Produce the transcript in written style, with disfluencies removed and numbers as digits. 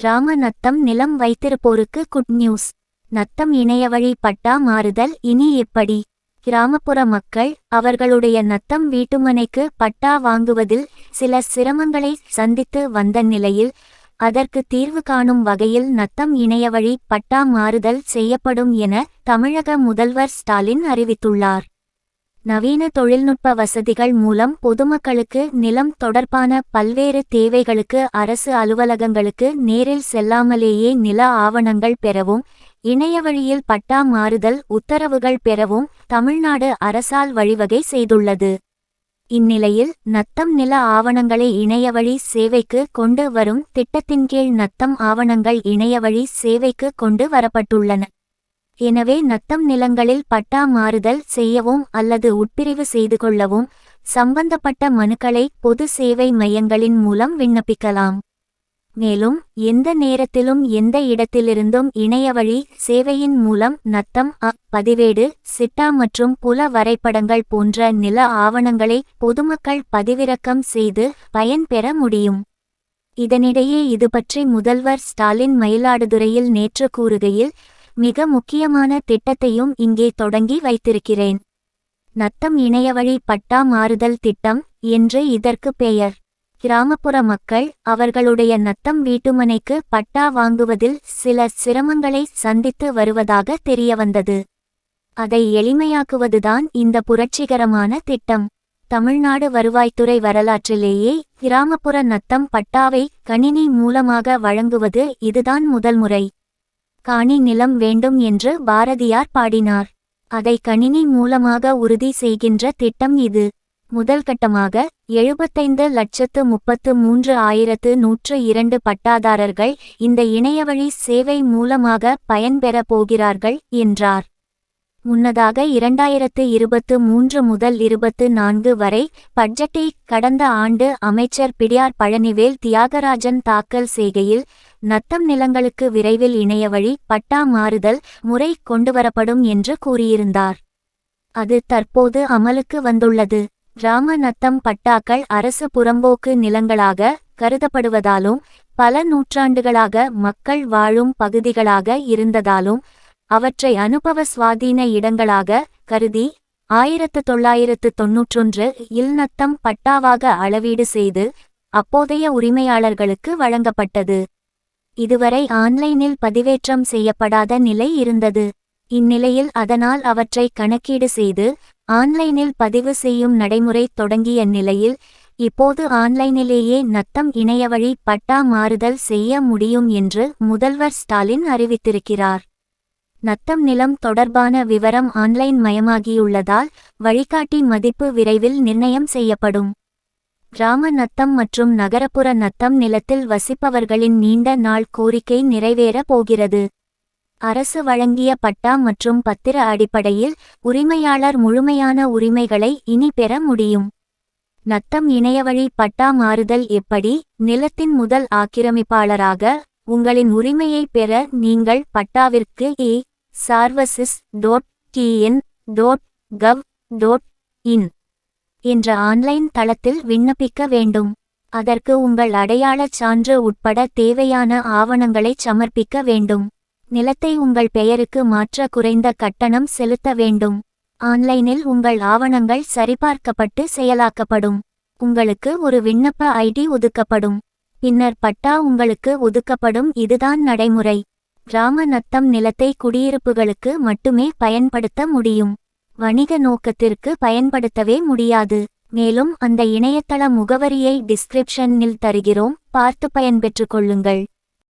கிராம நத்தம் நிலம் வைத்திருப்போருக்கு good news. Natham இணையவழி பட்டா மாறுதல் இனி எப்படி? கிராமப்புற மக்கள் அவர்களுடைய நத்தம் வீட்டுமனைக்கு பட்டா வாங்குவதில் சில சிரமங்களை சந்தித்து வந்த நிலையில் அதற்கு தீர்வு காணும் வகையில் நத்தம் இணையவழி பட்டா மாறுதல் செய்யப்படும் என தமிழக முதல்வர் ஸ்டாலின் அறிவித்துள்ளார். நவீன தொழில்நுட்ப வசதிகள் மூலம் பொதுமக்களுக்கு நிலம் தொடர்பான பல்வேறு தேவைகளுக்கு அரசு அலுவலகங்களுக்கு நேரில் செல்லாமலேயே நில ஆவணங்கள் பெறவும், இணையவழியில் பட்டா மாறுதல் உத்தரவுகள் பெறவும் தமிழ்நாடு அரசால் வழிவகை செய்துள்ளது. இந்நிலையில் நத்தம் நில ஆவணங்களை இணையவழி சேவைக்கு கொண்டு வரும் திட்டத்தின் கீழ் நத்தம் ஆவணங்கள் இணையவழி சேவைக்கு கொண்டு வரப்பட்டுள்ளன. எனவே நத்தம் நிலங்களில் பட்டா மாறுதல் செய்யவும் அல்லது உட்பிரிவு செய்து கொள்ளவும் சம்பந்தப்பட்ட மனுக்களை பொது சேவை மையங்களின் மூலம் விண்ணப்பிக்கலாம். மேலும் எந்த நேரத்திலும் எந்த இடத்திலிருந்தும் இணையவழி சேவையின் மூலம் நத்தம் பதிவேடு, சிட்டா மற்றும் புல வரைபடங்கள் போன்ற நில ஆவணங்களை பொதுமக்கள் பதிவிறக்கம் செய்து பயன்பெற முடியும். இதனிடையே இதுபற்றி முதல்வர் ஸ்டாலின் மயிலாடுதுறையில் நேற்று கூறுகையில், மிக முக்கியமான திட்டத்தையும் இங்கே தொடங்கி வைத்திருக்கிறேன். நத்தம் இணையவழி பட்டா மாறுதல் திட்டம் என்று இதற்கு பெயர். கிராமப்புற மக்கள் அவர்களுடைய நத்தம் வீட்டுமனைக்கு பட்டா வாங்குவதில் சில சிரமங்களை சந்தித்து வருவதாக தெரியவந்தது. அதை எளிமையாக்குவதுதான் இந்த புரட்சிகரமான திட்டம். தமிழ்நாடு வருவாய்த்துறை வரலாற்றிலேயே கிராமப்புற நத்தம் பட்டாவை கணினி மூலமாக வழங்குவது இதுதான் முதல் முறை. காணி நிலம் வேண்டும் என்று பாரதியார் பாடினார். அதை கணினி மூலமாக உறுதி செய்கின்ற திட்டம் இது. முதல் கட்டமாக 75,33,102 பட்டாதாரர்கள் இந்த இணையவழி சேவை மூலமாக பயன்பெற போகிறார்கள் என்றார். முன்னதாக 2023 முதல் 24 வரை பட்ஜெட்டை கடந்த ஆண்டு அமைச்சர் பிடியார் பழனிவேல் தியாகராஜன் தாக்கல் செய்கையில், நத்தம் நிலங்களுக்கு விரைவில் இணையவழி பட்டா மாறுதல் முறை கொண்டுவரப்படும் என்று கூறியிருந்தார். அது தற்போது அமலுக்கு வந்துள்ளது. கிராம நத்தம் பட்டாக்கள் அரசு புறம்போக்கு நிலங்களாக கருதப்படுவதாலும் பல நூற்றாண்டுகளாக மக்கள் வாழும் பகுதிகளாக இருந்ததாலும் அவற்றை அனுபவ சுவாதீன இடங்களாக கருதி 1991 இல் நத்தம் பட்டாவாக அளவீடு செய்து அப்போதைய உரிமையாளர்களுக்கு வழங்கப்பட்டது. இதுவரை ஆன்லைனில் பதிவேற்றம் செய்யப்படாத நிலை இருந்தது. இந்நிலையில் அதனால் அவற்றை கணக்கீடு செய்து ஆன்லைனில் பதிவு செய்யும் நடைமுறை தொடங்கிய நிலையில் இப்போது ஆன்லைனிலேயே நத்தம் இணையவழி பட்டா மாறுதல் செய்ய முடியும் என்று முதல்வர் ஸ்டாலின் அறிவித்திருக்கிறார். நத்தம் நிலம் தொடர்பான விவரம் ஆன்லைன் மயமாகியுள்ளதால் வழிகாட்டி மதிப்பு விரைவில் நிர்ணயம் செய்யப்படும். கிராம நத்தம் மற்றும் நகரப்புற நத்தம் நிலத்தில் வசிப்பவர்களின் நீண்ட நாள் கோரிக்கை நிறைவேற போகிறது. அரசு வழங்கிய பட்டா மற்றும் பத்திர அடிப்படையில் உரிமையாளர் முழுமையான உரிமைகளை இனி பெற முடியும். நத்தம் இணையவழி பட்டா மாறுதல் எப்படி? நிலத்தின் முதல் ஆக்கிரமிப்பாளராக உங்களின் உரிமையை பெற நீங்கள் பட்டாவிற்கு sarvasis.tn.gov.in என்ற ஆன்லைன் தளத்தில் விண்ணப்பிக்க வேண்டும். அதற்கு உங்கள் அடையாளச் சான்று உட்பட தேவையான ஆவணங்களை சமர்ப்பிக்க வேண்டும். நிலத்தை உங்கள் பெயருக்கு மாற்ற குறைந்த கட்டணம் செலுத்த வேண்டும். ஆன்லைனில் உங்கள் ஆவணங்கள் சரிபார்க்கப்பட்டு செயலாக்கப்படும். உங்களுக்கு ஒரு விண்ணப்ப ஐடி ஒதுக்கப்படும். பின்னர் பட்டா உங்களுக்கு ஒதுக்கப்படும். இதுதான் நடைமுறை. கிராம நத்தம் நிலத்தை குடியிருப்புகளுக்கு மட்டுமே பயன்படுத்த முடியும். வணிக நோக்கத்திற்கு பயன்படுத்தவே முடியாது. மேலும் அந்த இணையதள முகவரியை டிஸ்கிரிப்ஷனில் தருகிறோம், பார்த்து பயன்பெற்றுக் கொள்ளுங்கள்.